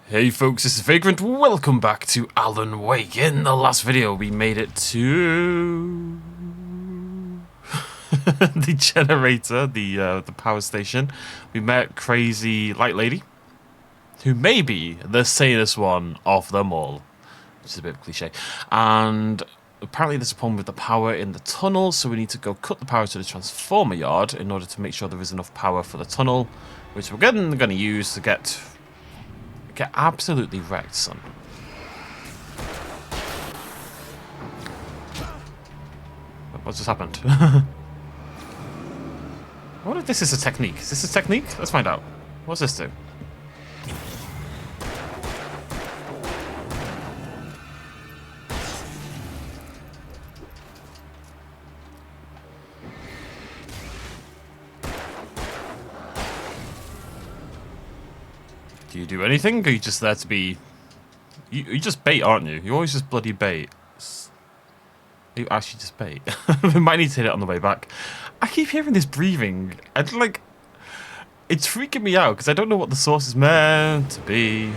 Hey folks, this is Vagrant. Welcome back to Alan Wake. In the last video, we made it to the generator, the power station. We met Crazy Light Lady, who may be the sanest one of them all, which is a bit of a cliche. And apparently there's a problem with the power in the tunnel, so we need to go cut the power to the transformer yard in order to make sure there is enough power for the tunnel, which we're going to use to get absolutely wrecked, son. What just happened? I wonder if this is a technique. Is this a technique? Let's find out. What's this do? Do you do anything, or are you just there to be... You just bait, aren't you? You're always just bloody bait. You actually just bait. We might need to hit it on the way back. I keep hearing this breathing. I'd like... It's freaking me out, because I don't know what the source is meant to be.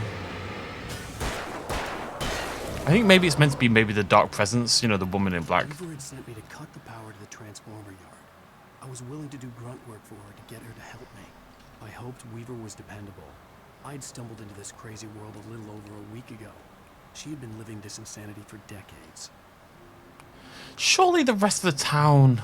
I think maybe it's meant to be the dark presence, you know, the woman in black. Weaver had sent me to cut the power to the transformer yard. I was willing to do grunt work for her to get her to help me. I hoped Weaver was dependable. I'd stumbled into this crazy world a little over a week ago. She had been living this insanity for decades. Surely the rest of the town...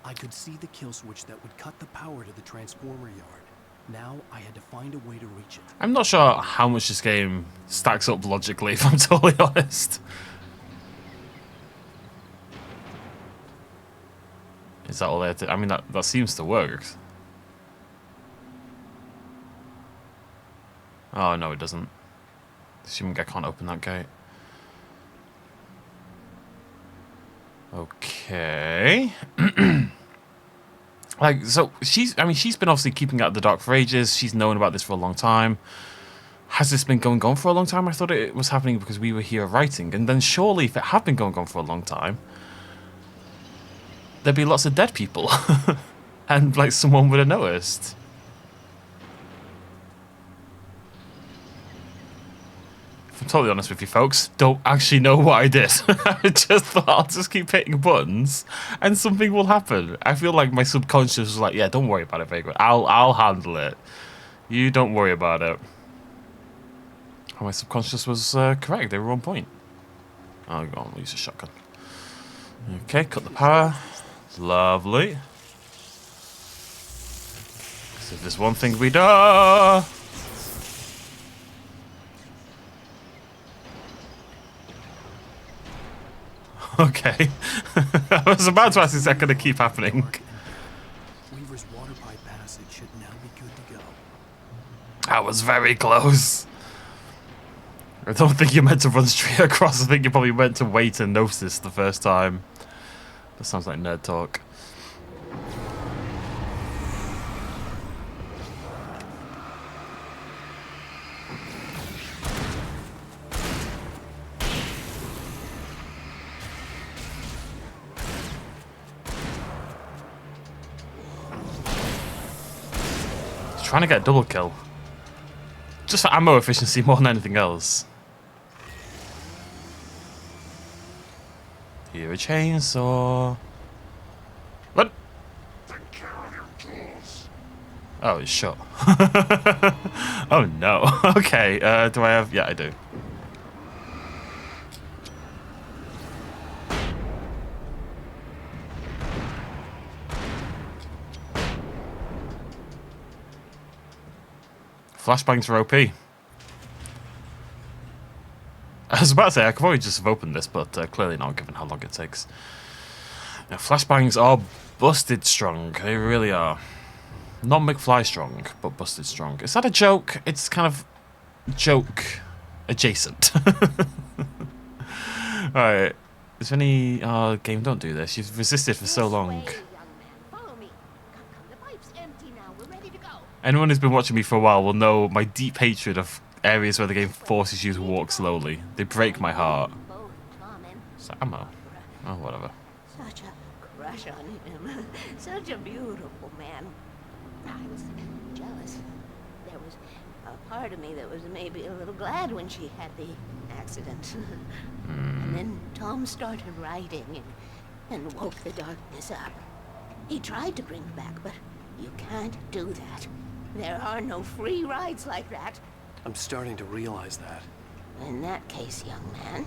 I could see the kill switch that would cut the power to the transformer yard. Now I had to find a way to reach it. I'm not sure how much this game stacks up logically, if I'm totally honest. Is that all there to... I mean, that seems to work. Oh, no, it doesn't. Assuming I can't open that gate. Okay. Like, so she's been obviously keeping out of the dark for ages. She's known about this for a long time. Has this been going on for a long time? I thought it was happening because we were here writing. And then surely if it had been going on for a long time, there'd be lots of dead people. And, like, someone would have noticed. I'm totally honest with you folks, don't actually know what I did. I just thought I'll just keep hitting buttons and something will happen. I feel like my subconscious was like, yeah, don't worry about it, Vagrant. I'll handle it. You don't worry about it. And my subconscious was correct. They were on point. Oh, go on, we'll use a shotgun. Okay, cut the power. Lovely. So if there's one thing we do... Okay. I was about to ask, is that going to keep happening? Weaver's water pipe passage should now be good to go. That was very close. I don't think you meant to run straight across. I think you probably meant to wait and notice the first time. That sounds like nerd talk. Trying to get a double kill. Just for ammo efficiency more than anything else. Here a chainsaw. What? Oh, it's shot. Oh no. Okay, do I have... Yeah, I do. Flashbangs are OP. I was about to say, I could probably just have opened this, but clearly not, given how long it takes. Now, flashbangs are busted strong. They really are. Not McFly strong, but busted strong. Is that a joke? It's kind of joke adjacent. Alright. Is there any... game, don't do this. You've resisted for so long. Anyone who's been watching me for a while will know my deep hatred of areas where the game forces you to walk slowly. They break my heart. Is that ammo? Oh, whatever. Such a crush on him. Such a beautiful man. I was jealous. part of me that was maybe a little glad when she had the accident. And then Tom started writing and woke the darkness up. He tried to bring back, but you can't do that. There are no free rides like that. I'm starting to realize that. In that case, young man,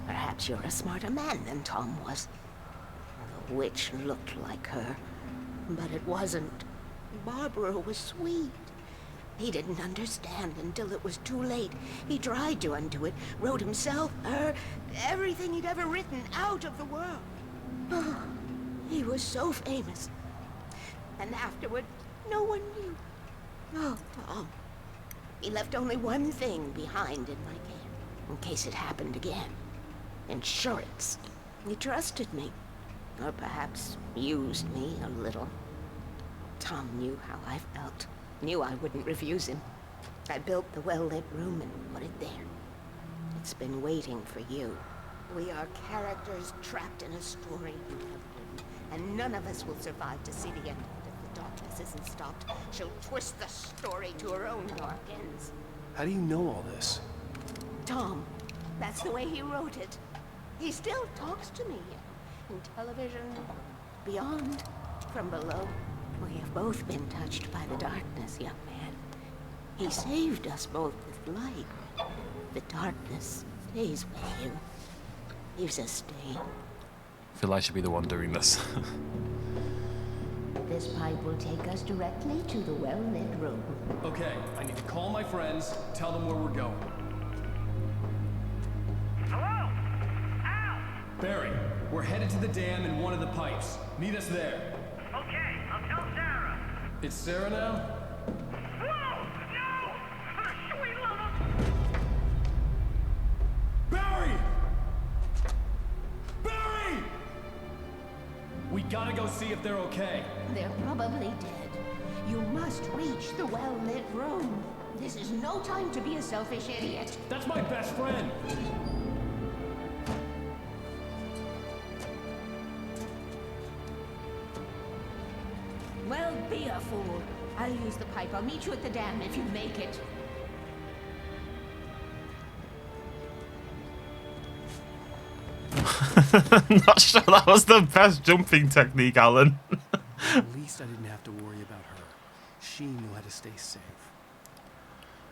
perhaps you're a smarter man than Tom was. The witch looked like her, but it wasn't. Barbara was sweet. He didn't understand until it was too late. He tried to undo it, wrote himself, her, everything he'd ever written out of the world. Oh, he was so famous. And afterward, no one knew. Oh, Tom. He left only one thing behind in my care, in case it happened again. Insurance. He trusted me. Or perhaps used me a little. Tom knew how I felt. Knew I wouldn't refuse him. I built the well-lit room and put it there. It's been waiting for you. We are characters trapped in a story you have written, and none of us will survive to see the end of it if the darkness isn't stopped. She'll twist the story to her own dark ends. How do you know all this? Tom, that's the way he wrote it. He still talks to me. In television, beyond, from below. We have both been touched by the darkness, young man. He saved us both with light. The darkness stays with you. Leaves a stain. I feel I should be the one doing this. This pipe will take us directly to the well-lit room. Okay, I need to call my friends, tell them where we're going. Hello? Al! Barry, we're headed to the dam in one of the pipes. Meet us there. Okay, I'll tell Sarah. It's Sarah now? Whoa! No! For the sweet love of... Barry! Barry! We gotta go see if they're okay. They're probably dead. You must reach the well-lit room. This is no time to be a selfish idiot. That's my best friend. Well, be a fool. I'll use the pipe. I'll meet you at the dam if you make it. Not sure that was the best jumping technique, Alan. At least I didn't have to worry about her. She knew how to stay safe.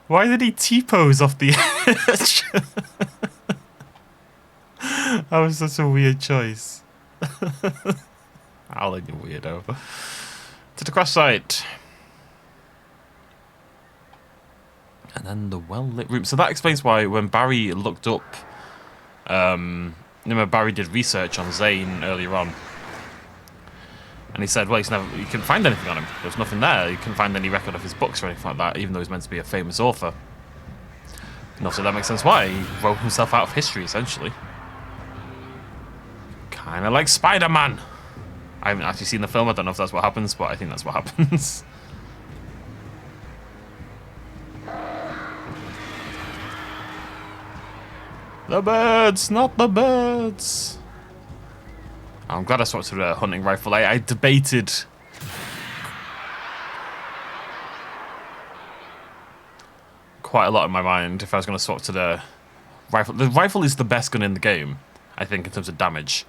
Why did he T-pose off the edge? That was such a weird choice. Alan, you weirdo. To the crash site. And then the well-lit room. So that explains why when Barry looked up... remember Barry did research on Zane earlier on. And he said, well, he couldn't find anything on him. There was nothing there. He couldn't find any record of his books or anything like that, even though he's meant to be a famous author. And also that makes sense why. He wrote himself out of history, essentially. Kind of like Spider-Man. I haven't actually seen the film. I don't know if that's what happens, but I think that's what happens. The birds, not the birds. I'm glad I swapped to the hunting rifle. I debated quite a lot in my mind if I was going to swap to the rifle. The rifle is the best gun in the game, I think, in terms of damage.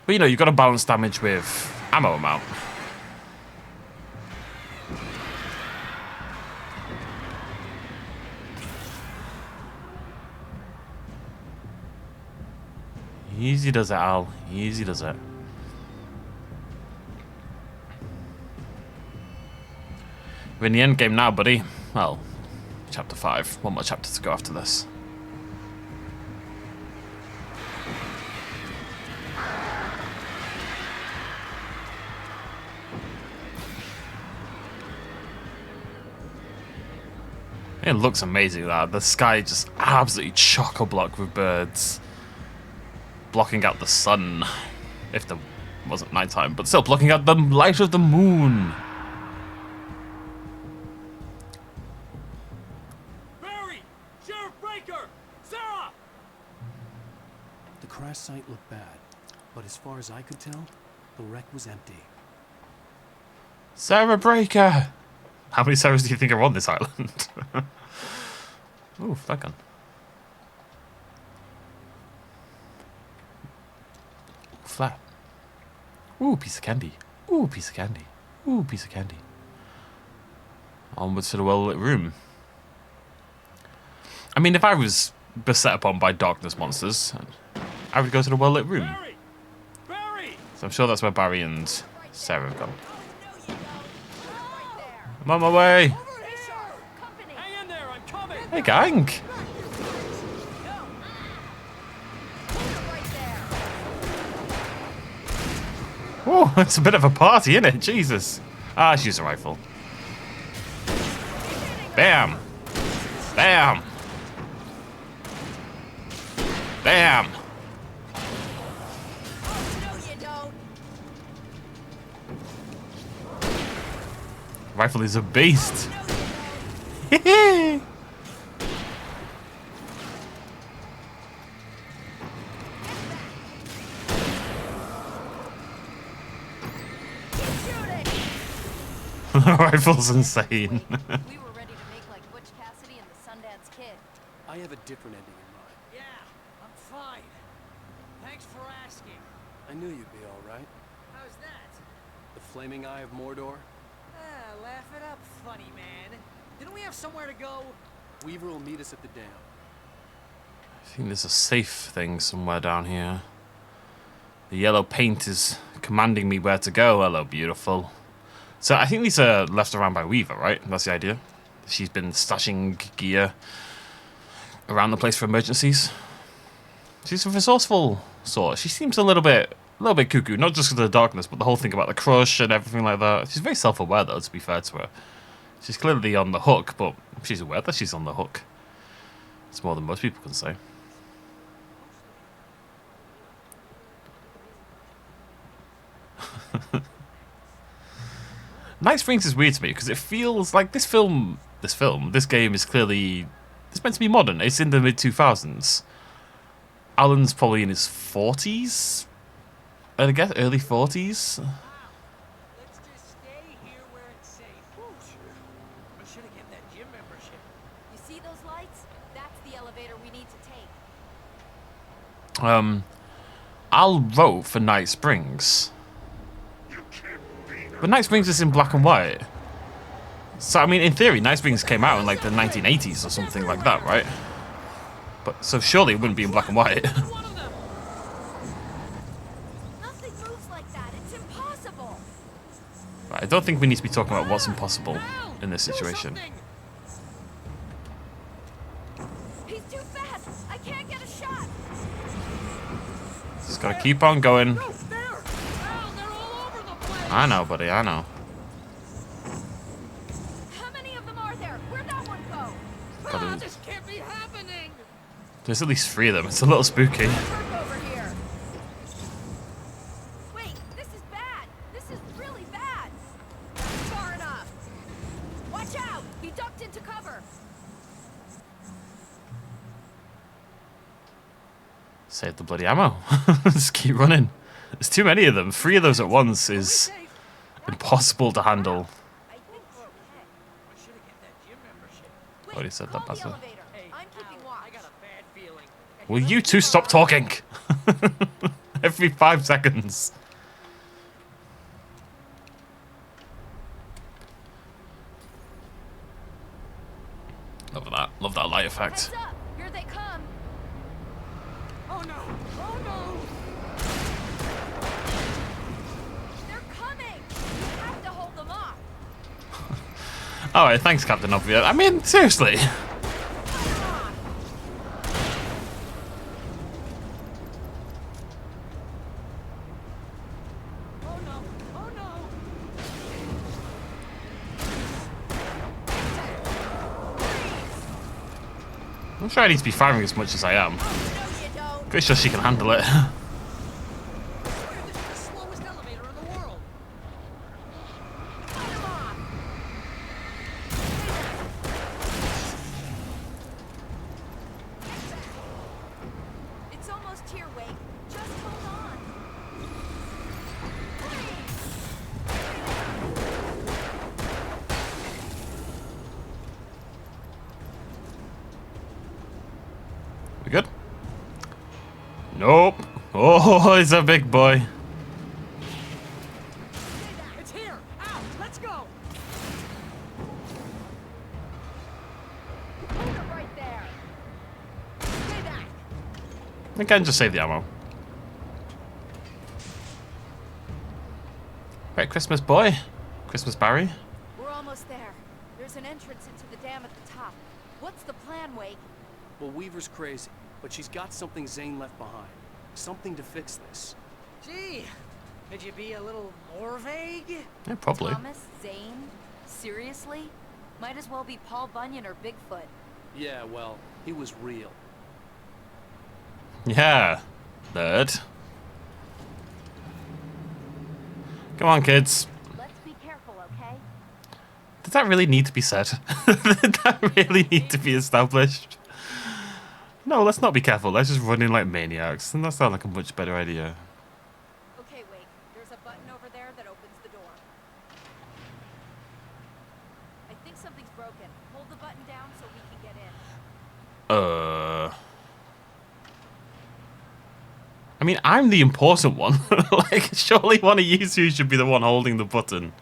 But, you know, you've got to balance damage with ammo amount. Easy does it, Al. Easy does it. We're in the end game now, buddy. Well, chapter 5. One more chapter to go after this. It looks amazing, that. The sky just absolutely chock-a-block with birds. Blocking out the sun, if there wasn't nighttime, but still blocking out the light of the moon. Barry! Sheriff Breaker! Sarah! The crash site looked bad, but as far as I could tell, the wreck was empty. Sarah Breaker! How many servers do you think are on this island? Ooh, that gun. Flat. Ooh, piece of candy. Ooh, piece of candy. Ooh, piece of candy. Onwards to the well-lit room. I mean, if I was beset upon by darkness monsters, I would go to the well-lit room. Barry! Barry! So I'm sure that's where Barry and Sarah have gone. I'm on my way. Hang in there, I'm coming! Hey, gang. Oh, it's a bit of a party, isn't it? Jesus. Ah, she's a rifle. Bam. Bam. Bam. Rifle is a beast. Rifle's insane. We were ready to make like Butch Cassidy and the Sundance Kid. I have a different ending in mind. Yeah, I'm fine. Thanks for asking. I knew you'd be all right. How's that? The flaming eye of Mordor? Ah, laugh it up, funny man. Didn't we have somewhere to go? Weaver will meet us at the dam. I think there's a safe thing somewhere down here. The yellow paint is commanding me where to go. Hello, beautiful. So I think these are left around by Weaver, right? That's the idea. She's been stashing gear around the place for emergencies. She's a resourceful sort. She seems a little bit cuckoo, not just because of the darkness, but the whole thing about the crush and everything like that. She's very self-aware, though, to be fair to her. She's clearly on the hook, but she's aware that she's on the hook. It's more than most people can say. Night Springs is weird to me because it feels like this game is clearly, it's meant to be modern. It's in the mid-2000s. Alan's probably in his 40s, I guess, early 40s. Let's just stay here where it's safe. I should have kept that gym membership. You see those lights? That's the elevator we need to take. I'll vote for Night Springs. But Night Springs is in black and white. So, I mean, in theory, Night Springs came out in, like, the 1980s or something like that, right? But, so surely it wouldn't be in black and white. One of them! Nothing moves like that. It's impossible. Right, I don't think we need to be talking about what's impossible in this situation. He's too fast. I can't get a shot. Just gotta keep on going. No, there! Ow, they're all over the place! I know, buddy, I know. How many of them are there? Where'd that one go? Ah, this can't be happening! There's at least 3 of them. It's a little spooky. Work over here. Wait, this is bad. This is really bad. Not far enough. Watch out! He ducked into cover. Save the bloody ammo. Just keep running. There's too many of them. 3 of those at once is impossible to handle. I think we're okay. I should have kept that gym membership. Wait, Already said that, call the Basil. elevator. I'm keeping watch. I got a bad feeling. Will you two stop talking? Every 5 seconds. Love that. Love that light effect. Heads up! Here they come. Oh no! Oh no! They're coming. You have to hold them off. Alright, thanks, Captain Obvious. I mean, seriously. Oh no! Oh no! I'm sure I need to be firing as much as I am. No, you don't. Pretty sure she can handle it. I swear this is the slowest elevator in the world. Cut them off. It's almost here, Wake. Just hold on. We good? Nope. Oh, he's a big boy. It's here! Out! Let's go! Hold it right there. Stay back! Again, just save the ammo. Right, Christmas boy. Christmas Barry. We're almost there. There's an entrance into the dam at the top. What's the plan, Wake? Well, Weaver's crazy, but she's got something Zane left behind. Something to fix this. Gee, could you be a little more vague? Yeah, probably. Thomas Zane? Seriously? Might as well be Paul Bunyan or Bigfoot. Yeah, well, he was real. Yeah, nerd. Come on, kids. Let's be careful, okay? Did that really need to be said? Did that really need to be established? No, let's not be careful. Let's just run in like maniacs. And that sounds like a much better idea. Okay, Wake. There's a button over there that opens the door. I think something's broken. Hold the button down so we can get in. I mean, I'm the important one. Like, surely one of you two should be the one holding the button.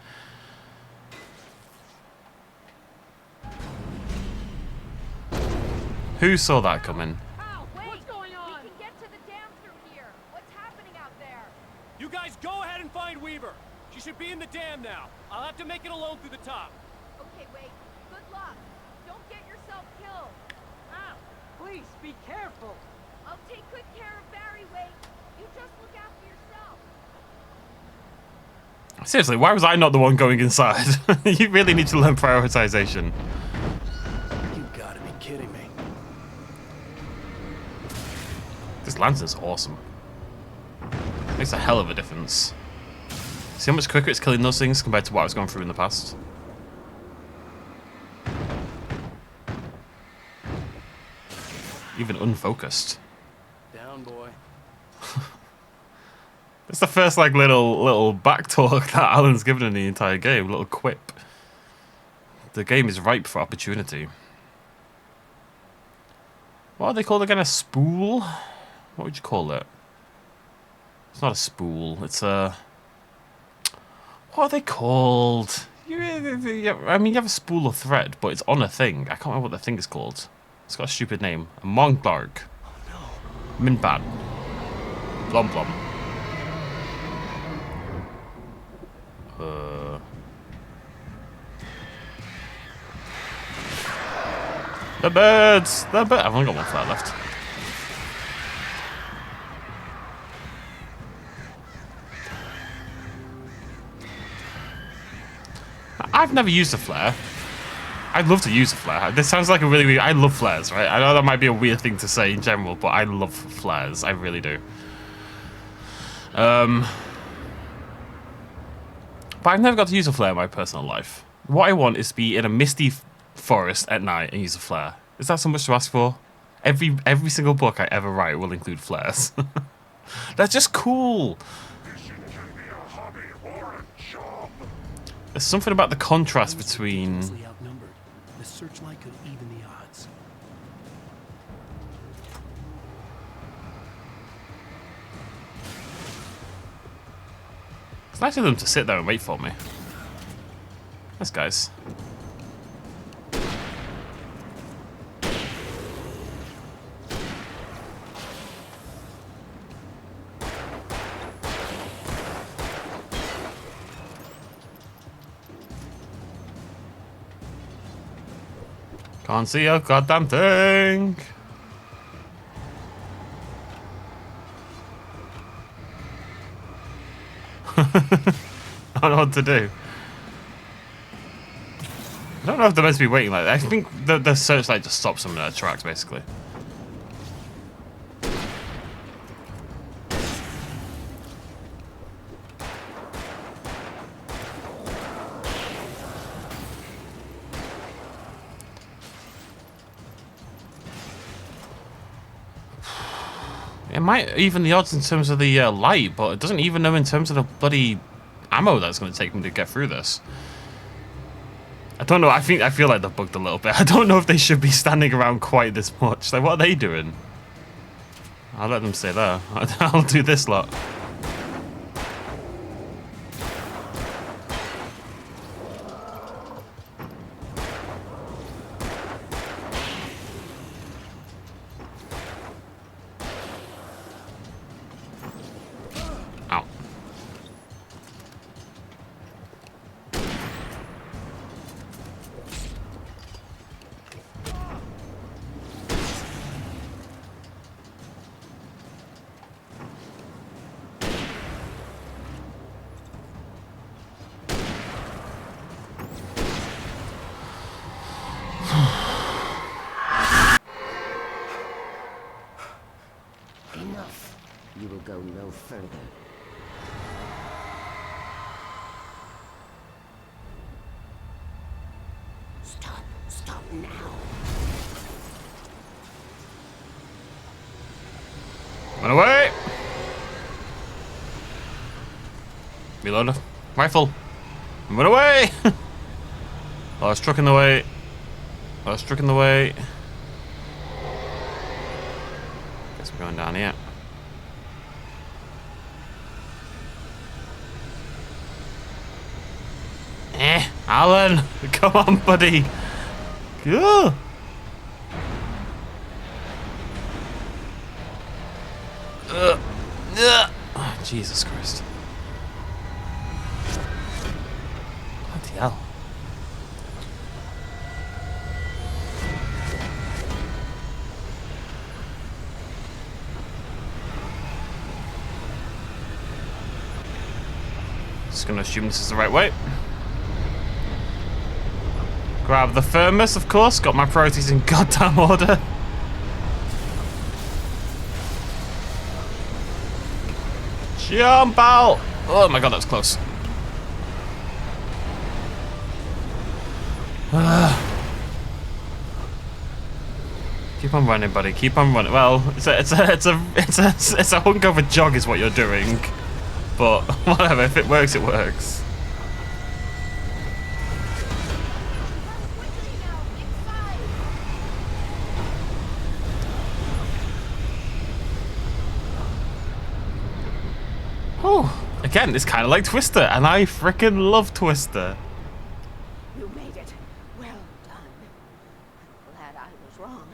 Who saw that coming? Ow, wait! What's going on? We can get to the dam through here. What's happening out there? You guys go ahead and find Weaver. She should be in the dam now. I'll have to make it alone through the top. Okay, Wake. Good luck. Don't get yourself killed. Ow! Please, be careful! I'll take good care of Barry, Wake. You just look after yourself. Seriously, why was I not the one going inside? You really need to learn prioritization. You gotta be kidding me. This lantern's awesome. Makes a hell of a difference. See how much quicker it's killing those things compared to what I was going through in the past? Even unfocused. Down, boy. It's the first like little back talk that Alan's given in the entire game, little quip. The game is ripe for opportunity. What are they called again? A spool? What would you call it? It's not a spool. It's a... What are they called? I mean, you have a spool of thread, but it's on a thing. I can't remember what the thing is called. It's got a stupid name. A Monglarg. Minbad. Blom blom. The birds! The bird. I've only got one flare left. I've never used a flare. I'd love to use a flare. This sounds like a really weird... I love flares, right? I know that might be a weird thing to say in general, but I love flares. I really do. But I've never got to use a flare in my personal life. What I want is to be in a misty forest at night and use a flare. Is that so much to ask for? Every single book I ever write will include flares. That's just cool. There's something about the contrast between... Vastly outnumbered. The searchlight could even the odds. It's nice of them to sit there and wait for me. Nice guys. Can't see a goddamn thing. I don't know what to do. I don't know if they're meant to be waiting like that. I think the searchlight just stops them in their tracks, basically. It might even the odds in terms of the light, but it doesn't even know in terms of the bloody ammo that's going to take them to get through this. I don't know. I feel like they're bugged a little bit. I don't know if they should be standing around quite this much. Like, what are they doing? I'll let them stay there. I'll do this lot. Ow. Enough. You will go no further. Stop. Stop now. Run away! Reload. Rifle. Run away! Oh, it's struck in the way. Oh, it's struck in the way. Guess we're going down here. Alan! Come on, buddy! Go! Oh, Jesus Christ. Bloody hell. Just gonna assume this is the right way. Grab the thermos, of course. Got my priorities in goddamn order. Jump out! Oh my god, that was close. Keep on running, buddy. Keep on running. Well, it's a hunk of a jog is what you're doing. But whatever, if it works, it works. Oh, again, it's kind of like Twister, and I freaking love Twister. You made it. Well done. I'm glad I was wrong.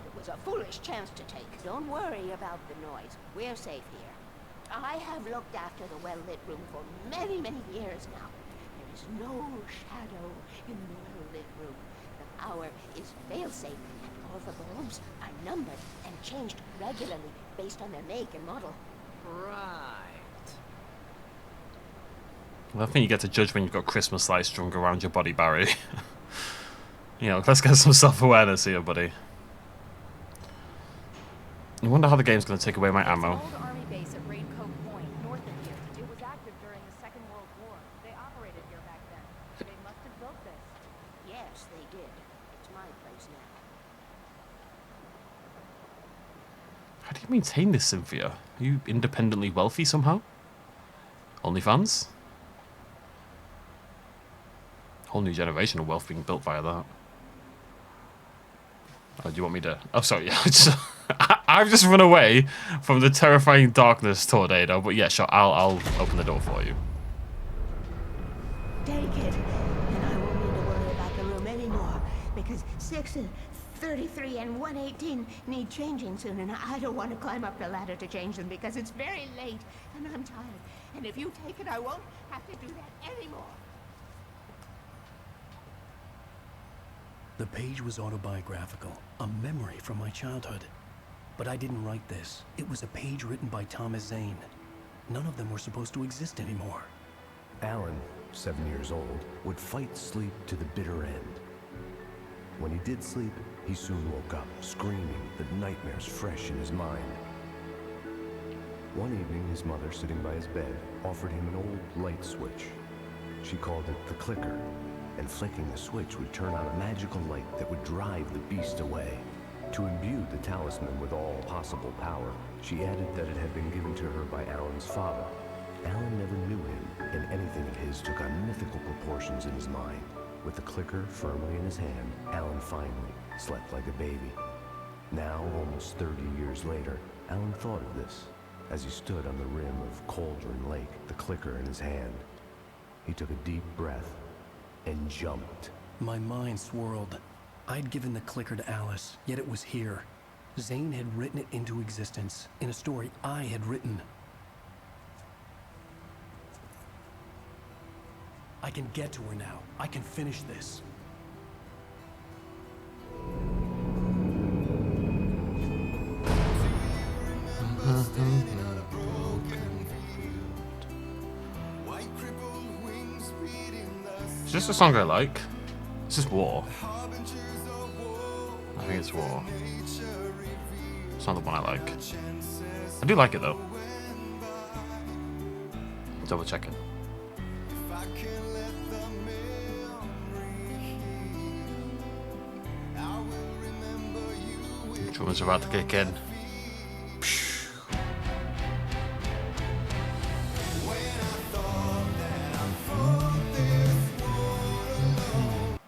It was a foolish chance to take. Don't worry about the noise. We're safe here. I have looked after the well-lit room for many, many years now. There is no shadow in the well-lit room. The power is fail-safe, and all the bulbs are numbered and changed regularly based on their make and model. Right. Well, I think you get to judge when you've got Christmas lights strung around your body, Barry. You know, let's get some self-awareness here, buddy. I wonder how the game's going to take away my ammo. It's an old army base at Raincoat Point, north of here. It was active during the Second World War. They operated here back then. They must have built this. Yes, they did. It's my place now. How do you maintain this, Cynthia? Are you independently wealthy somehow? OnlyFans? Whole new generation of wealth being built via that. Oh, do you want me to? Oh, sorry. Yeah, I've just run away from the terrifying darkness tornado. But yeah, sure. I'll open the door for you. Take it, and I won't need to worry about the room anymore, because 6 and 33 and 118 need changing soon, and I don't want to climb up the ladder to change them because it's very late, and I'm tired. And if you take it, I won't have to do that anymore. The page was autobiographical, a memory from my childhood. But I didn't write this. It was a page written by Thomas Zane. None of them were supposed to exist anymore. Alan, 7 years old, would fight sleep to the bitter end. When he did sleep, he soon woke up, screaming, the nightmares fresh in his mind. One evening, his mother, sitting by his bed, offered him an old light switch. She called it the clicker, and flicking the switch would turn on a magical light that would drive the beast away. To imbue the talisman with all possible power, she added that it had been given to her by Alan's father. Alan never knew him, and anything of his took on mythical proportions in his mind. With the clicker firmly in his hand, Alan finally slept like a baby. Now, almost 30 years later, Alan thought of this as he stood on the rim of Cauldron Lake, the clicker in his hand. He took a deep breath and jumped. My mind swirled. I'd given the clicker to Alice, yet it was here. Zane had written it into existence in a story I had written. I can get to her now. I can finish this. Is this a song I like? Is this War? I think it's War. It's not the one I like. I do like it though. Double check it. Drummer's about to kick in.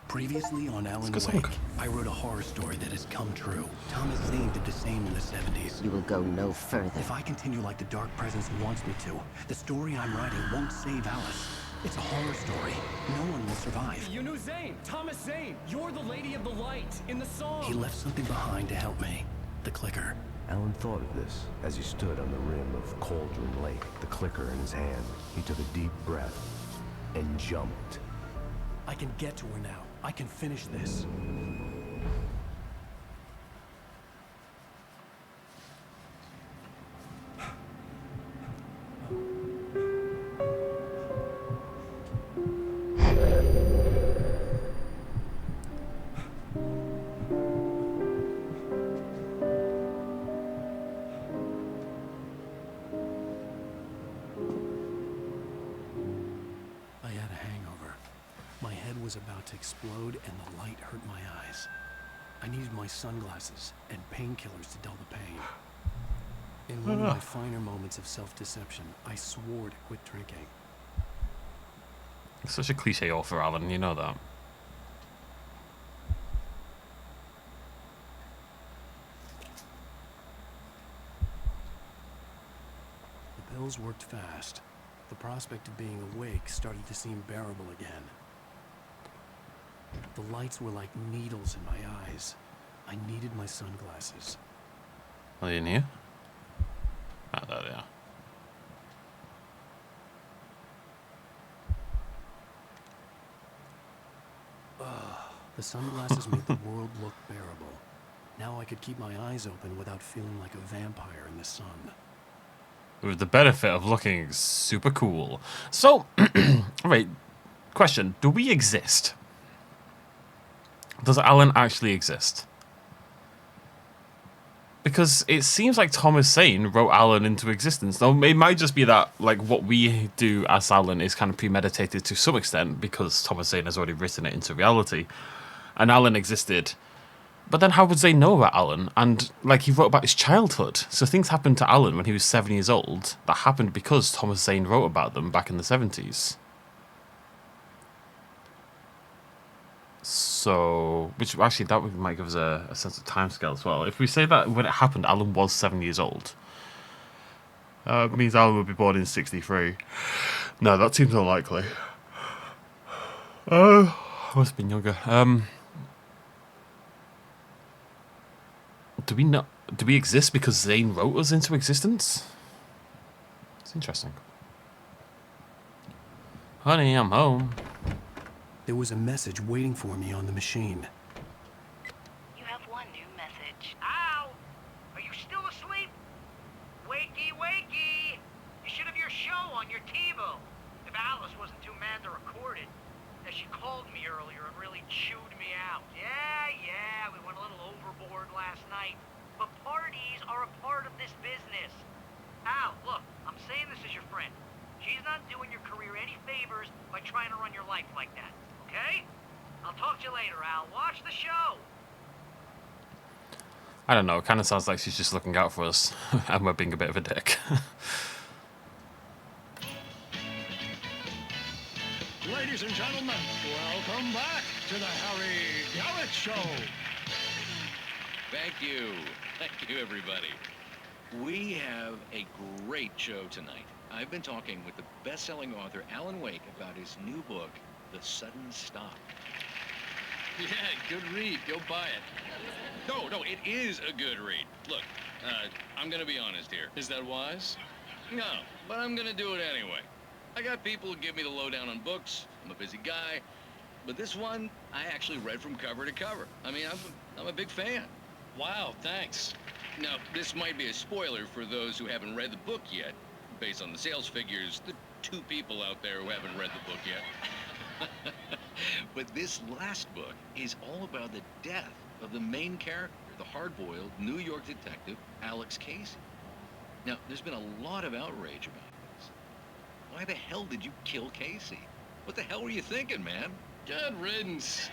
Previously on Alan good Wake, song. I wrote a horror story that has come true. Thomas Zane did the same in the 70s. You will go no further. If I continue like the Dark Presence wants me to, the story I'm writing won't save Alice. It's a horror story. No one will survive. You knew Zane, Thomas Zane. You're the Lady of the Light in the song. He left something behind to help me. The clicker. Alan thought of this as he stood on the rim of Cauldron Lake, the clicker in his hand. He took a deep breath and jumped. I can get to her now. I can finish this. I had a hangover. My head was about to explode and the light hurt my eyes. I needed my sunglasses and painkillers to dull the pain. In one of my finer moments of self-deception, I swore to quit drinking. It's such a cliche author, Alan, you know that. The pills worked fast. The prospect of being awake started to seem bearable again. The lights were like needles in my eyes. I needed my sunglasses. Are they in here? Ah, there they are. The sunglasses made the world look bearable. Now I could keep my eyes open without feeling like a vampire in the sun. With the benefit of looking super cool. So, wait, question. Do we exist? Does Alan actually exist? Because it seems like Thomas Zane wrote Alan into existence. Now, it might just be that, like, what we do as Alan is kind of premeditated to some extent because Thomas Zane has already written it into reality. And Alan existed. But then how would Zane know about Alan? And, like, he wrote about his childhood. So things happened to Alan when he was 7 years old that happened because Thomas Zane wrote about them back in the 70s. So, which actually, that might give us a sense of timescale as well. If we say that when it happened, Alan was 7 years old. It means Alan would be born in 63. No, that seems unlikely. I must have been younger. Do we exist because Zane wrote us into existence? It's interesting. Honey, I'm home. There was a message waiting for me on the machine. You have one new message. Ow! Are you still asleep? Wakey, wakey! You should have your show on your TiVo. If Alice wasn't too mad to record it. As she called me earlier and really chewed me out. Yeah, we went a little overboard last night. But parties are a part of this business. Al, look, I'm saying this as your friend. She's not doing your career any favors by trying to run your life like that. Okay? I'll talk to you later, Al. Watch the show. I don't know, it kind of sounds like she's just looking out for us, and we're being a bit of a dick. Ladies and gentlemen, welcome back to the Harry Garrett Show. Thank you. Thank you, everybody. We have a great show tonight. I've been talking with the best-selling author Alan Wake about his new book, The Sudden Stop. Yeah, good read. Go buy it. No, it is a good read. Look, I'm gonna be honest here. Is that wise? No, but I'm gonna do it anyway. I got people who give me the lowdown on books. I'm a busy guy. But this one, I actually read from cover to cover. I mean, I'm a big fan. Wow, thanks. Now, this might be a spoiler for those who haven't read the book yet. Based on the sales figures, the 2 people out there who haven't read the book yet. But this last book is all about the death of the main character, the hard-boiled New York detective, Alex Casey. Now, there's been a lot of outrage about this. Why the hell did you kill Casey? What the hell were you thinking, man? Good riddance.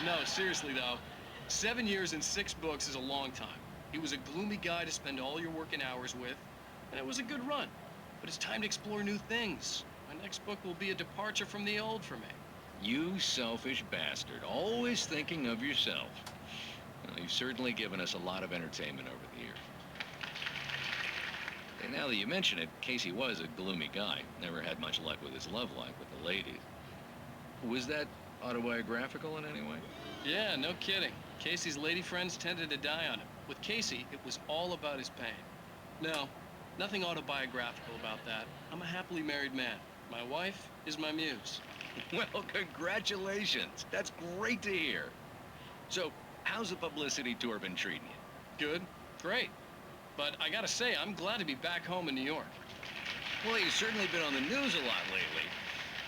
No, seriously though, 7 years and 6 books is a long time. He was a gloomy guy to spend all your working hours with, and it was a good run. But it's time to explore new things. My next book will be a departure from the old for me. You selfish bastard, always thinking of yourself. Well, you've certainly given us a lot of entertainment over the years. And now that you mention it, Casey was a gloomy guy. Never had much luck with his love life with the ladies. Was that autobiographical in any way? Yeah, no kidding. Casey's lady friends tended to die on him. With Casey, it was all about his pain. No, nothing autobiographical about that. I'm a happily married man. My wife is my muse. Well, congratulations. That's great to hear. So, how's the publicity tour been treating you? Good, great. But I gotta say, I'm glad to be back home in New York. Well, you've certainly been on the news a lot lately.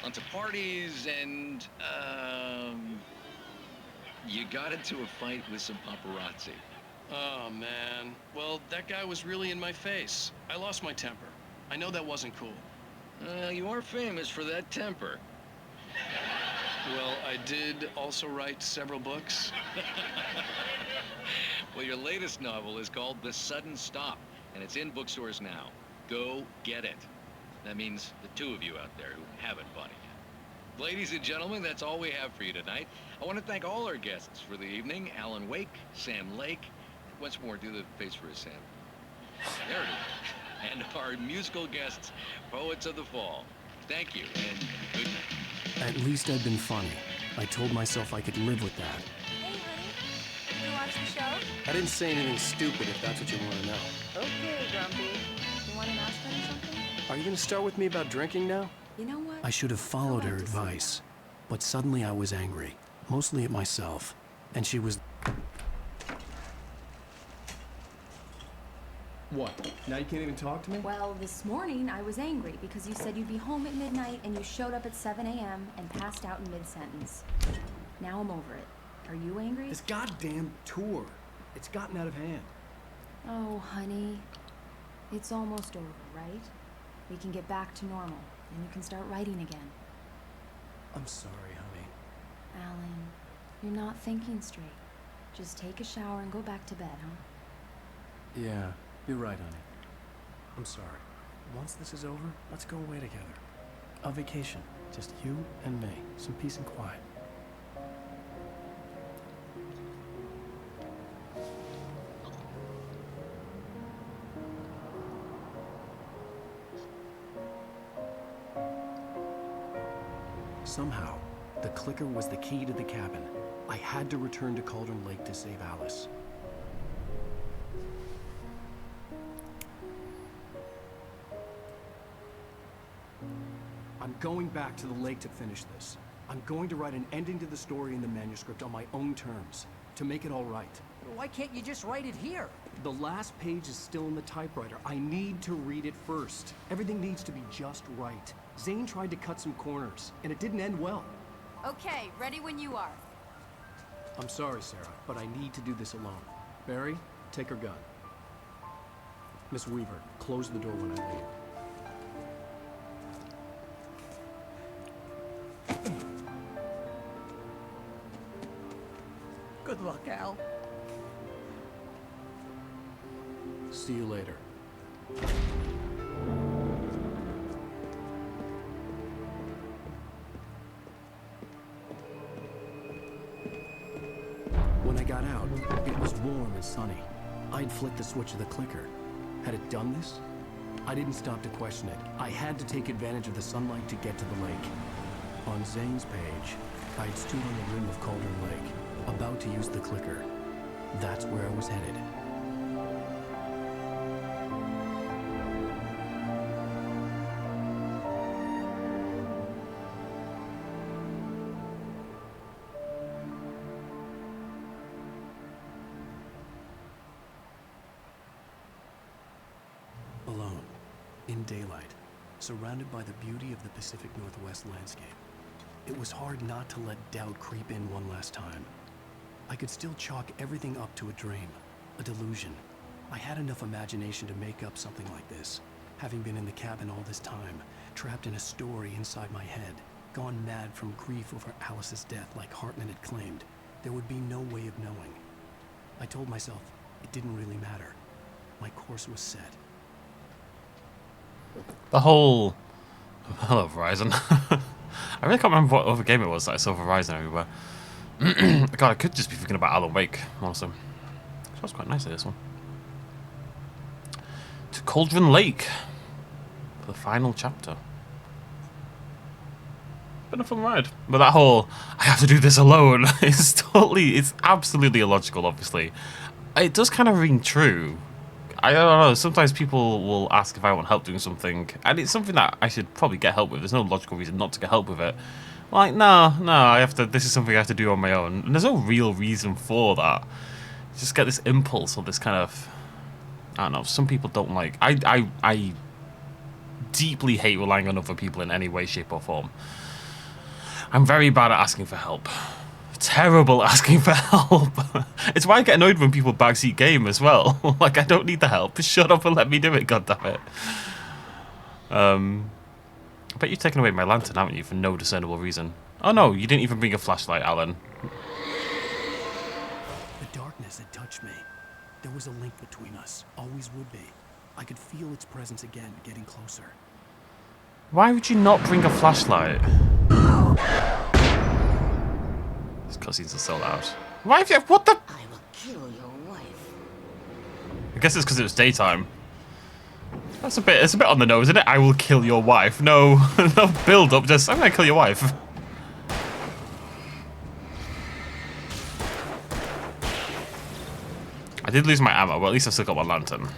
Lots of parties and, you got into a fight with some paparazzi. Oh, man. Well, that guy was really in my face. I lost my temper. I know that wasn't cool. You are famous for that temper. Well, I did also write several books. Well, your latest novel is called The Sudden Stop, and it's in bookstores now. Go get it. That means the 2 of you out there who haven't bought it yet. Ladies and gentlemen, that's all we have for you tonight. I want to thank all our guests for the evening. Alan Wake, Sam Lake. Once more, do the face for us, Sam. There it is. And our musical guests, Poets of the Fall. Thank you, and good night. At least I'd been funny. I told myself I could live with that. Hey, honey. You watch the show? I didn't say anything stupid, if that's what you want to know. Okay, Grumpy. You want an aspirin or something? Are you going to start with me about drinking now? You know what? I should have followed her advice. But suddenly I was angry, mostly at myself. And she was... What? Now you can't even talk to me? Well, this morning I was angry because you said you'd be home at midnight and you showed up at 7 a.m. and passed out in mid-sentence. Now I'm over it. Are you angry? This goddamn tour. It's gotten out of hand. Oh, honey. It's almost over, right? We can get back to normal and you can start writing again. I'm sorry, honey. Alan, you're not thinking straight. Just take a shower and go back to bed, huh? Yeah, you're right, honey. I'm sorry. Once this is over, let's go away together. A vacation. Just you and me. Some peace and quiet. Somehow, the clicker was the key to the cabin. I had to return to Cauldron Lake to save Alice. I'm going back to the lake to finish this. I'm going to write an ending to the story in the manuscript on my own terms, to make it all right. Why can't you just write it here? The last page is still in the typewriter. I need to read it first. Everything needs to be just right. Zane tried to cut some corners, and it didn't end well. Okay, ready when you are. I'm sorry, Sarah, but I need to do this alone. Barry, take her gun. Miss Weaver, close the door when I leave. Good luck, Al. See you later. When I got out, it was warm and sunny. I'd flicked the switch of the clicker, Had it done this? I didn't stop to question it. I had to take advantage of the sunlight to get to the lake. On Zane's page, I'd stood on the rim of Cauldron Lake, about to use the clicker. That's where I was headed. Alone, in daylight, surrounded by the beauty of the Pacific Northwest landscape. It was hard not to let doubt creep in one last time. I could still chalk everything up to a dream, a delusion. I had enough imagination to make up something like this, having been in the cabin all this time, trapped in a story inside my head, gone mad from grief over Alice's death like Hartman had claimed. There would be no way of knowing. I told myself it didn't really matter. My course was set. The whole... Hello, Verizon. I really can't remember what other game it was that I saw Verizon everywhere. God, I could just be thinking about Alan Wake, also. That was quite nice, this one. To Cauldron Lake for the final chapter. Been a fun ride. But that whole, I have to do this alone, it's absolutely illogical, obviously. It does kind of ring true. I don't know, sometimes people will ask if I want help doing something, and it's something that I should probably get help with. There's no logical reason not to get help with it. Like, no, I have to, this is something I have to do on my own. And there's no real reason for that. You just get this impulse or this kind of, I don't know, some people don't like, I deeply hate relying on other people in any way, shape or form. I'm very bad at asking for help. Terrible asking for help. It's why I get annoyed when people backseat game as well. Like, I don't need the help. Shut up and let me do it, goddammit. I bet you've taken away my lantern, haven't you, for no discernible reason. Oh no, you didn't even bring a flashlight, Alan. The darkness had touched me. There was a link between us. Always would be. I could feel its presence again, getting closer. Why would you not bring a flashlight? These cutscenes are so loud. Why have you... What the... I will kill your wife. I guess it's because it was daytime. That's it's a bit on the nose, isn't it? I will kill your wife. No, no build up, just I'm gonna kill your wife. I did lose my ammo, but at least I've still got my lantern.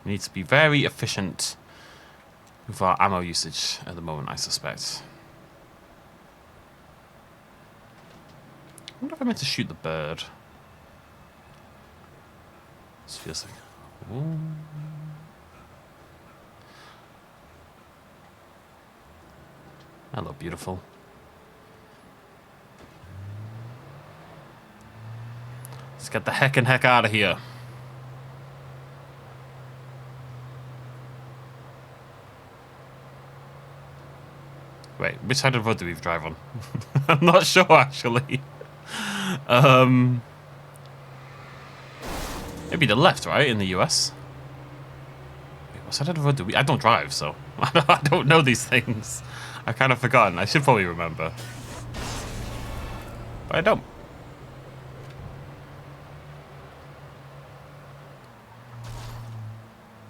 We need to be very efficient with our ammo usage at the moment, I suspect. I wonder if I meant to shoot the bird. This feels like... Ooh. Hello, beautiful. Let's get the heck out of here. Wait, which side of the road do we drive on? I'm not sure, actually. Maybe the left, right, in the US? Wait, what side of the road do we... I don't drive, so... I don't know these things. I've kind of forgotten. I should probably remember. But I don't.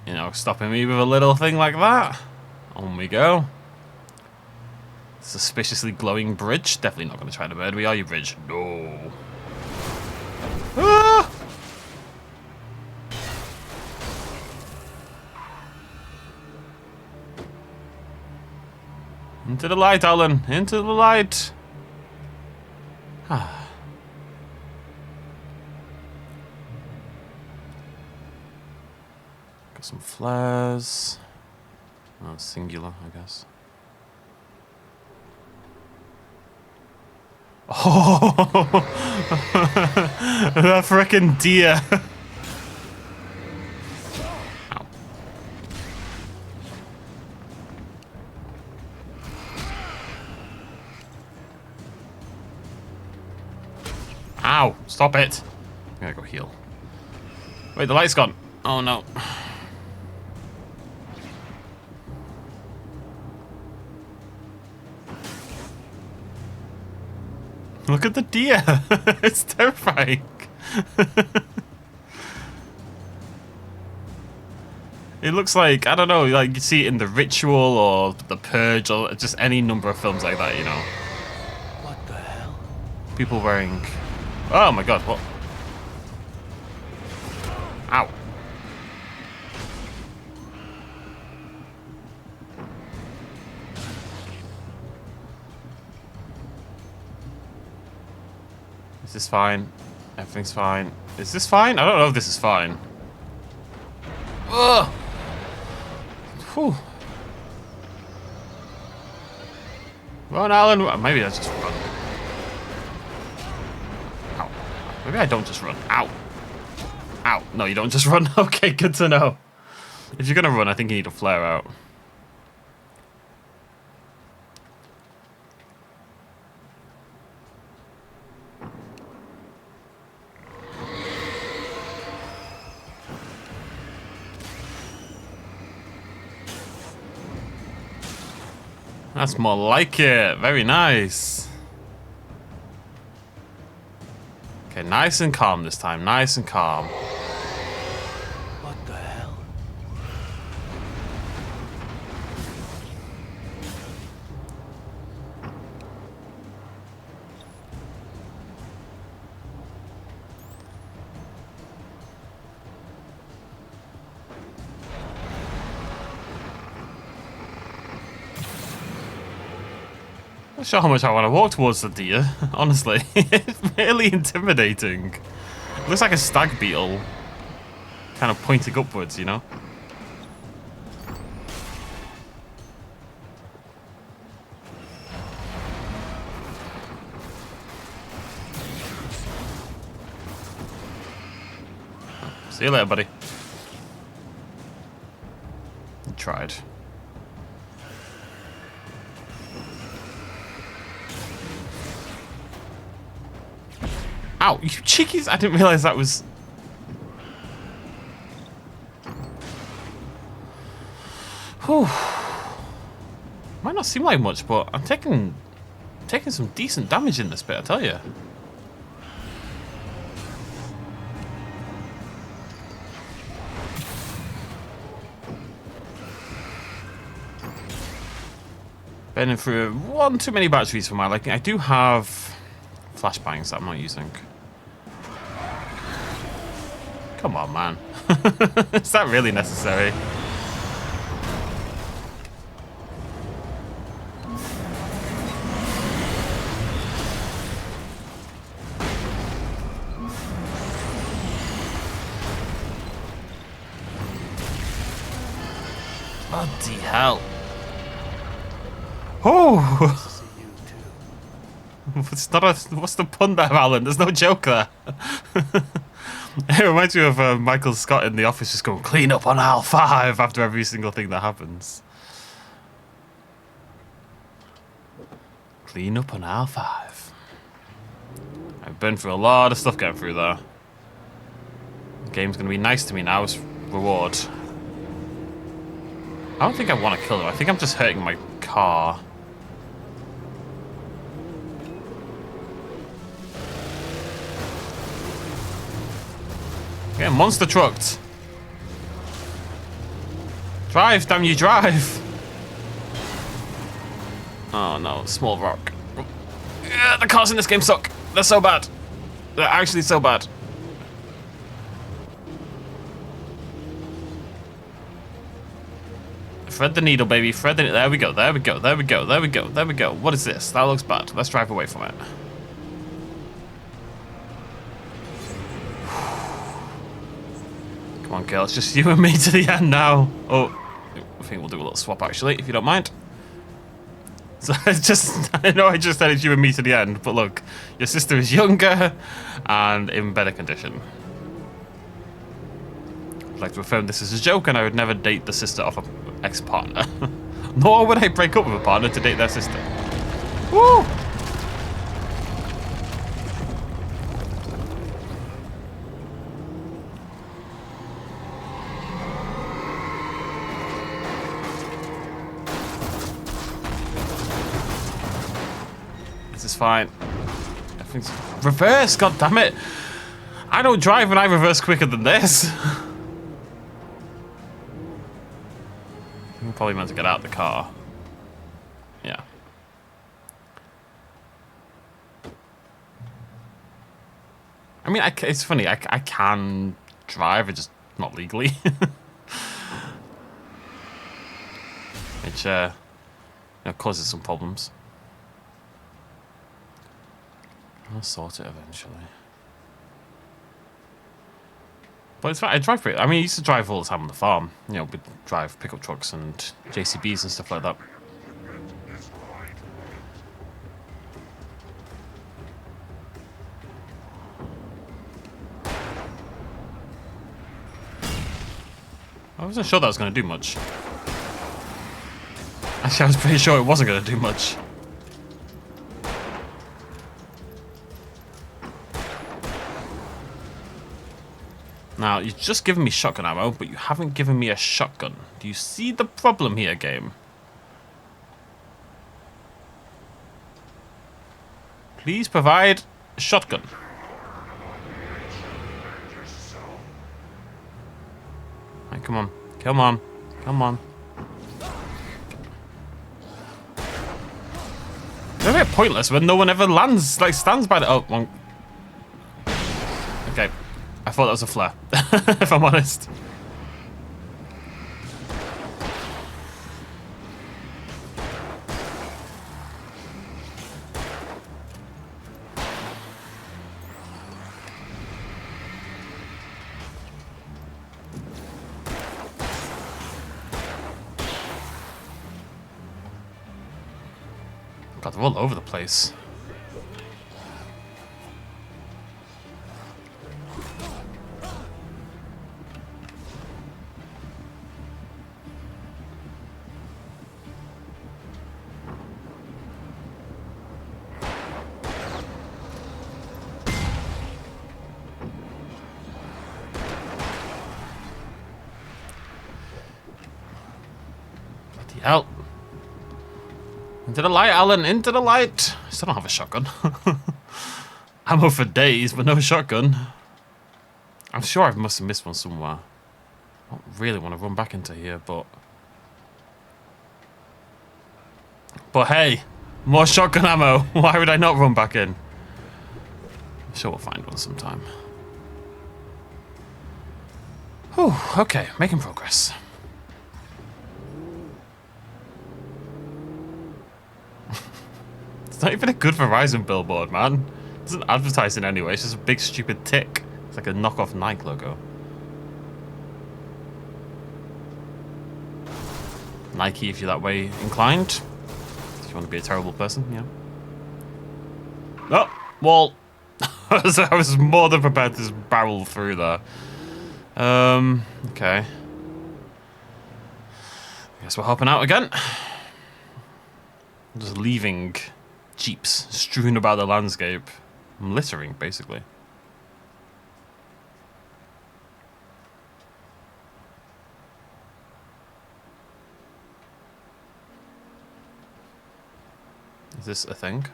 You know, stopping me with a little thing like that. On we go. Suspiciously glowing bridge. Definitely not going to try to murder me, are you, bridge? No. Ah! Into the light, Alan. Into the light. Ah. Got some flares. Oh, singular, I guess. Oh, that frickin' deer. Ow. Ow, stop it. I gotta go heal. Wait, the light's gone. Oh no. Look at the deer. It's terrifying. It looks like, I don't know, like you see it in The Ritual or The Purge or just any number of films like that, you know. What the hell? People wearing... Oh my god, what? Ow. Is this fine? Everything's fine. Is this fine? I don't know if this is fine. Ugh! Whew. Run, Alan! Maybe I just run. Ow. Maybe I don't just run. Ow. Ow. No, you don't just run. Okay, good to know. If you're gonna run, I think you need to flare out. That's more like it. Very nice. Okay, nice and calm this time. Nice and calm. What the hell? Not sure how much I want to walk towards the deer, honestly. It's really intimidating. It looks like a stag beetle. Kind of pointing upwards, you know? See you later, buddy. You tried. Ow, you cheekies! I didn't realize that was... Whew. Might not seem like much, but I'm taking some decent damage in this bit, I tell you. Burning through one too many batteries for my liking. I do have flashbangs that I'm not using. Come on, man. Is that really necessary? Bloody hell. Oh! It's not a, what's the pun there, Alan? There's no joke there. It reminds me of Michael Scott in The Office just going, clean up on aisle 5 after every single thing that happens. Clean up on aisle 5. I've been through a lot of stuff getting through there. The game's going to be nice to me now as reward. I don't think I want to kill him. I think I'm just hurting my car. Getting monster trucked. Drive, damn you, drive. Oh no, small rock. Yeah, the cars in this game suck. They're so bad. They're actually so bad. Thread the needle, baby. Thread the needle. There we go. There we go. There we go. There we go. There we go. What is this? That looks bad. Let's drive away from it. Come on, girl. It's just you and me to the end now. Oh, I think we'll do a little swap actually, if you don't mind. So it's just, I know I just said it's you and me to the end, but look, your sister is younger and in better condition. I'd like to affirm this is a joke, and I would never date the sister of an ex-partner. Nor would I break up with a partner to date their sister. Woo! This is fine. Reverse, god damn it. I don't drive and I reverse quicker than this. I'm probably meant to get out of the car. Yeah. I mean, it's funny. I can drive, just not legally. Which, causes some problems. I'll sort it eventually. But it's fine. I drive pretty. I mean, I used to drive all the time on the farm. You know, we'd drive pickup trucks and JCBs and stuff like that. I wasn't sure that was going to do much. Actually, I was pretty sure it wasn't going to do much. Now, you've just given me shotgun ammo, but you haven't given me a shotgun. Do you see the problem here, game? Please provide a shotgun. Right, come on. Come on. Come on. They're a bit pointless when no one ever lands, like, stands by the... Oh, one. Okay. I thought that was a flare, if I'm honest. God, they're all over the place. Out. Into the light, Alan, into the light. I still don't have a shotgun. Ammo for days, but no shotgun. I'm sure I must have missed one somewhere. I don't really want to run back into here, but... But hey, more shotgun ammo. Why would I not run back in? I'm sure we'll find one sometime. Whew, okay, making progress. It's not even a good Verizon billboard, man. It doesn't advertise in any way. It's just a big stupid tick. It's like a knockoff Nike logo. Nike, if you're that way inclined. If you want to be a terrible person, yeah. Oh, well, I was more than prepared to just barrel through there. Okay. Guess we're hopping out again. Just leaving jeeps strewn about the landscape. I'm littering, basically. Is this a thing?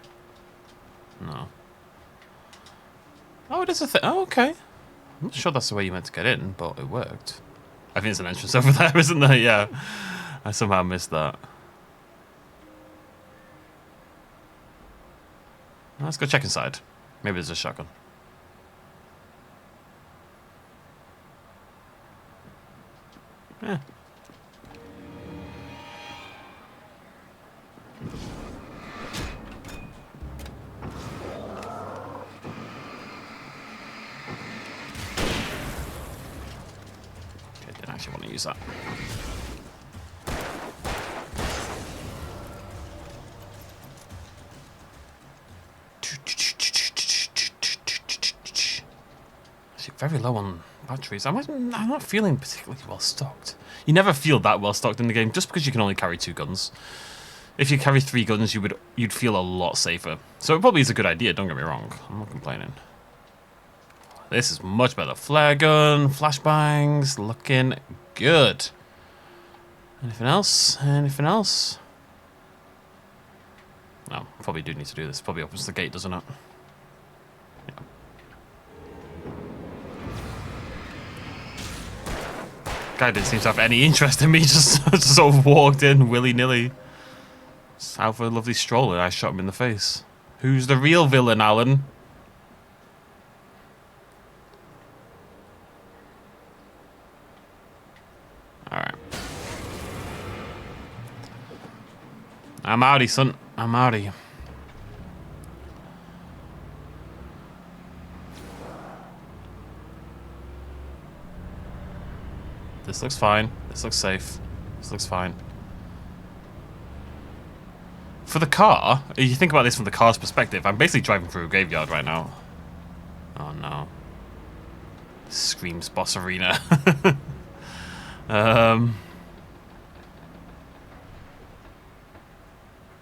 No. Oh, it is a thing. Oh, okay. I'm not sure that's the way you meant to get in, but it worked. I think there's an entrance over there, isn't there? Yeah. I somehow missed that. Let's go check inside. Maybe there's a shotgun. Yeah. Okay, didn't actually want to use that. Very low on batteries. I'm not feeling particularly well stocked. You never feel that well stocked in the game just because you can only carry 2 guns. If you carry 3 guns, you'd feel a lot safer. So it probably is a good idea, don't get me wrong. I'm not complaining. This is much better. Flare gun, flashbangs, looking good. Anything else? Anything else? No, probably do need to do this. Probably opens the gate, doesn't it? Guy didn't seem to have any interest in me, just sort of walked in willy-nilly. Just out for a lovely stroll and I shot him in the face. Who's the real villain, Alan? Alright. I'm outie, son. I'm outie. This looks fine. This looks safe. This looks fine. For the car, you think about this from the car's perspective, I'm basically driving through a graveyard right now. Oh no. Screams boss arena.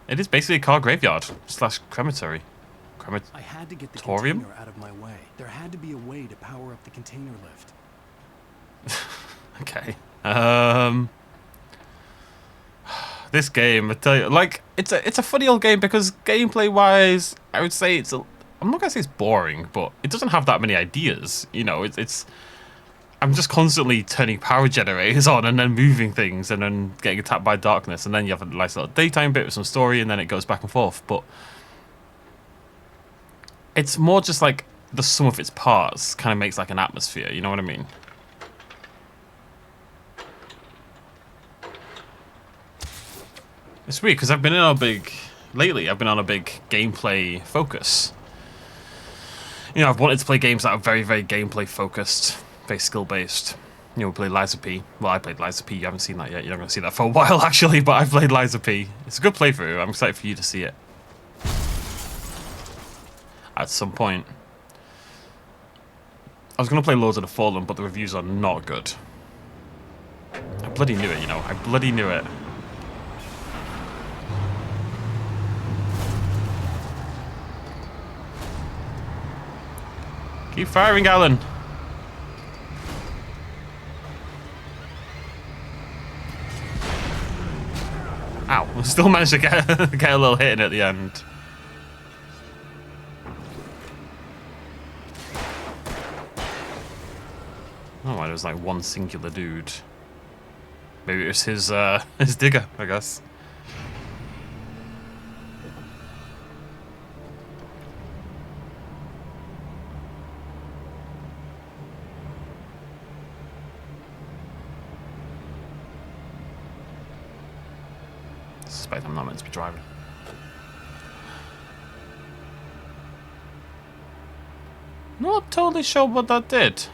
It is basically a car graveyard slash crematory. I had to get the Crematorium? container out of my way. There had to be a way to power up the container lift. Okay. This game, I tell you, like, it's a funny old game because gameplay wise, I would say I'm not gonna say it's boring, but it doesn't have that many ideas. You know, I'm just constantly turning power generators on and then moving things and then getting attacked by darkness, and then you have a nice little daytime bit with some story, and then it goes back and forth. But it's more just like the sum of its parts kind of makes like an atmosphere. You know what I mean? It's weird because I've been on a big gameplay focus. You know, I've wanted to play games that are very, very gameplay focused, very skill based. You know, we played Liza P. Well, I played Liza P. You haven't seen that yet. You're not going to see that for a while, actually. But I've played Liza P. It's a good playthrough. I'm excited for you to see it at some point. I was going to play Lords of the Fallen, but the reviews are not good. I bloody knew it, you know. I bloody knew it. Keep firing, Alan. Ow. Still managed to get a little hit in at the end. Oh, well, it was like one singular dude. Maybe it was his digger, I guess. I suspect I'm not meant to be driving. Not totally sure what that did.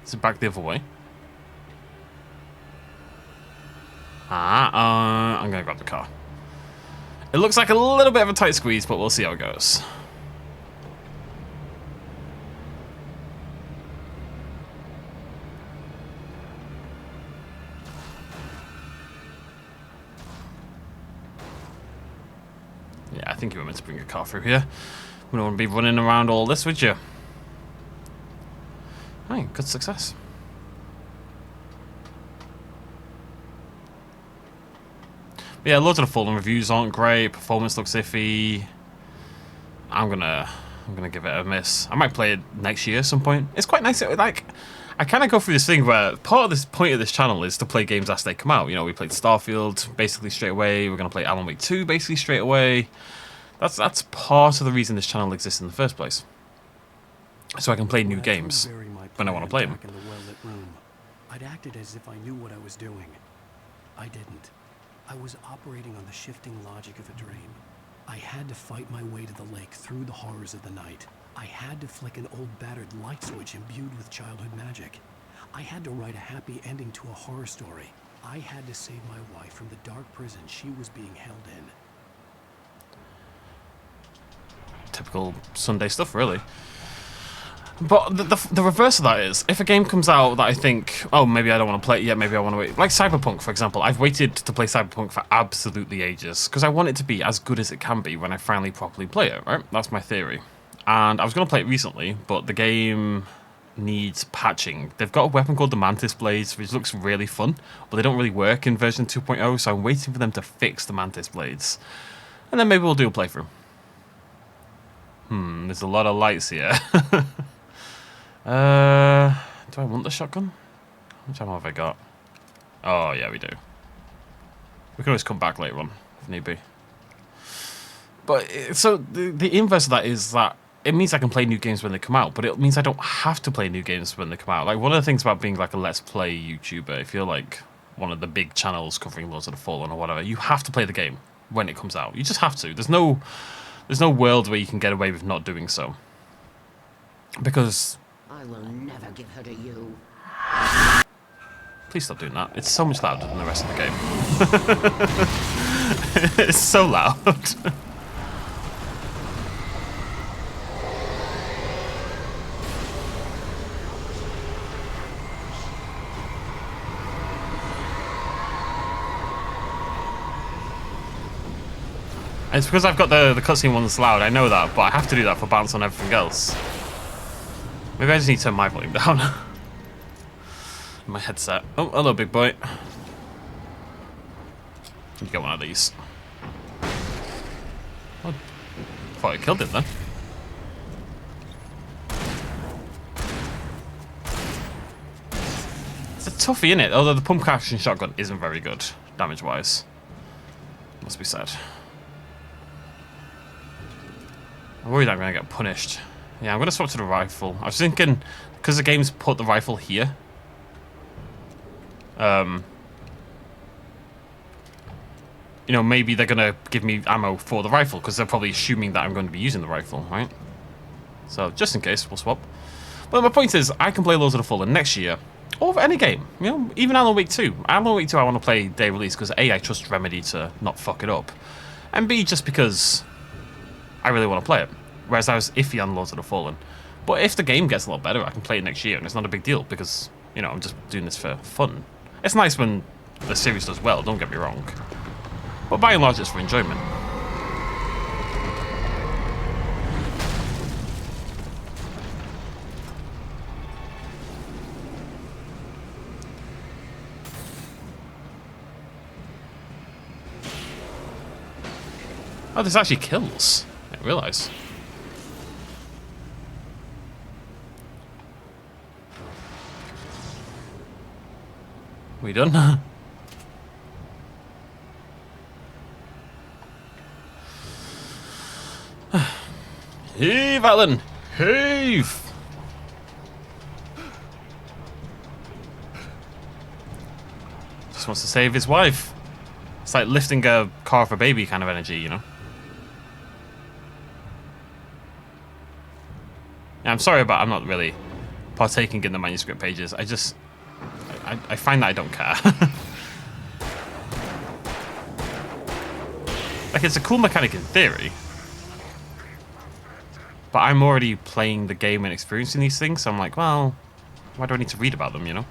Is it back the other way? I'm gonna grab the car. It looks like a little bit of a tight squeeze, but we'll see how it goes. Yeah, I think you were meant to bring a car through here. We don't want to be running around all this, would you? Hey, good success. But yeah, Lords of the Fallen reviews aren't great. Performance looks iffy. I'm gonna give it a miss. I might play it next year at some point. It's quite nice. Like, I kind of go through this thing where part of this point of this channel is to play games as they come out. You know, we played Starfield basically straight away. We're gonna play Alan Wake 2 basically straight away. That's part of the reason this channel exists in the first place. So I can play new games when I want to play them. In the well-lit room, I'd acted as if I knew what I was doing. I didn't. I was operating on the shifting logic of a dream. I had to fight my way to the lake through the horrors of the night. I had to flick an old battered light switch imbued with childhood magic. I had to write a happy ending to a horror story. I had to save my wife from the dark prison she was being held in. Typical Sunday stuff, really. But the reverse of that is, if a game comes out that I think, oh, maybe I don't want to play it yet, maybe I want to wait. Like Cyberpunk, for example. I've waited to play Cyberpunk for absolutely ages, because I want it to be as good as it can be when I finally properly play it, right? That's my theory. And I was going to play it recently, but the game needs patching. They've got a weapon called the Mantis Blades, which looks really fun, but they don't really work in version 2.0, so I'm waiting for them to fix the Mantis Blades. And then maybe we'll do a playthrough. There's a lot of lights here. Do I want the shotgun? How much ammo have I got? Oh, yeah, we do. We can always come back later on, if need be. But, so, the inverse of that is that it means I can play new games when they come out, but it means I don't have to play new games when they come out. Like, one of the things about being, like, a Let's Play YouTuber, if you're, like, one of the big channels covering Lords of the Fallen or whatever, you have to play the game when it comes out. You just have to. There's no world where you can get away with not doing so. Because... I will never give her to you. Please stop doing that. It's so much louder than the rest of the game. It's so loud. And it's because I've got the cutscene ones loud, I know that, but I have to do that for balance on everything else. Maybe I just need to turn my volume down. My headset. Oh, hello, big boy. You get one of these. Oh, thought I killed it then. It's a toughie, innit? Although the pump action shotgun isn't very good, damage-wise. Must be said. I'm worried I'm going to get punished. Yeah, I'm going to swap to the rifle. I was thinking, because the game's put the rifle here, you know, maybe they're going to give me ammo for the rifle, because they're probably assuming that I'm going to be using the rifle, right? So, just in case, we'll swap. But my point is, I can play Lords of the Fallen next year, or any game, you know, even Alan Wake 2. Alan Wake 2 I want to play day release, because A, I trust Remedy to not fuck it up, and B, just because I really want to play it. Whereas I was iffy on Lords of the Fallen. But if the game gets a lot better, I can play it next year, and it's not a big deal, because, you know, I'm just doing this for fun. It's nice when the series does well, don't get me wrong. But by and large, it's for enjoyment. Oh, this actually kills. I didn't realise. We done? Heave, Alan! Heave! Just wants to save his wife. It's like lifting a car for a baby kind of energy, you know? Yeah, I'm sorry about I'm not really partaking in the manuscript pages. I find that I don't care. Like, it's a cool mechanic in theory. But I'm already playing the game and experiencing these things, so I'm like, well, why do I need to read about them, you know?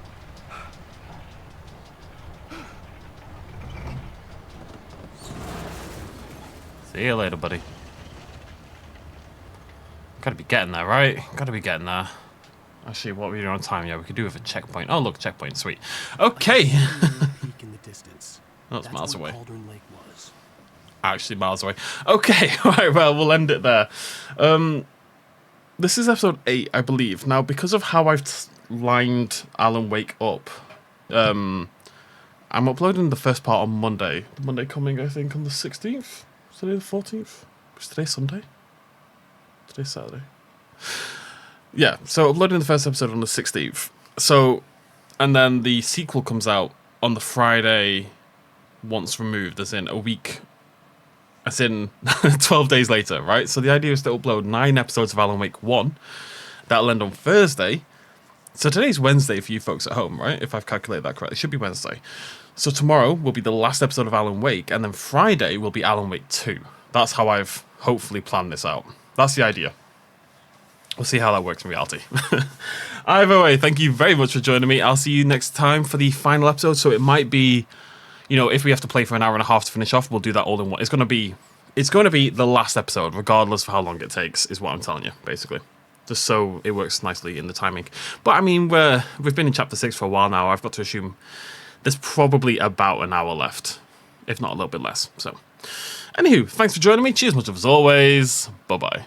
See you later, buddy. Gotta be getting there, right? Gotta be getting there. Actually, what are we doing on time? Yeah, we could do with a checkpoint. Oh, look, checkpoint, sweet. Okay. Peak in the distance. That's miles away. Cauldron Lake was. Actually, miles away. Okay, right, well, we'll end it there. This is episode 8, I believe. Now, because of how I've lined Alan Wake up, I'm uploading the first part on Monday. Monday coming, I think, on the 16th? Today the 14th? Is today Sunday? Today's Saturday. Yeah, so uploading the first episode on the 16th. So, and then the sequel comes out on the Friday once removed, as in a week, as in 12 days later, right? So the idea is to upload 9 episodes of Alan Wake 1. That'll end on Thursday. So today's Wednesday for you folks at home, right? If I've calculated that correctly. It should be Wednesday. So tomorrow will be the last episode of Alan Wake, and then Friday will be Alan Wake 2. That's how I've hopefully planned this out. That's the idea. We'll see how that works in reality. Either way, thank you very much for joining me. I'll see you next time for the final episode. So it might be, you know, if we have to play for an hour and a half to finish off, we'll do that all in one. It's going to be the last episode, regardless of how long it takes, is what I'm telling you, basically. Just so it works nicely in the timing. But I mean, we've been in chapter 6 for a while now. I've got to assume there's probably about an hour left, if not a little bit less. So, anywho, thanks for joining me. Cheers much as always. Bye-bye.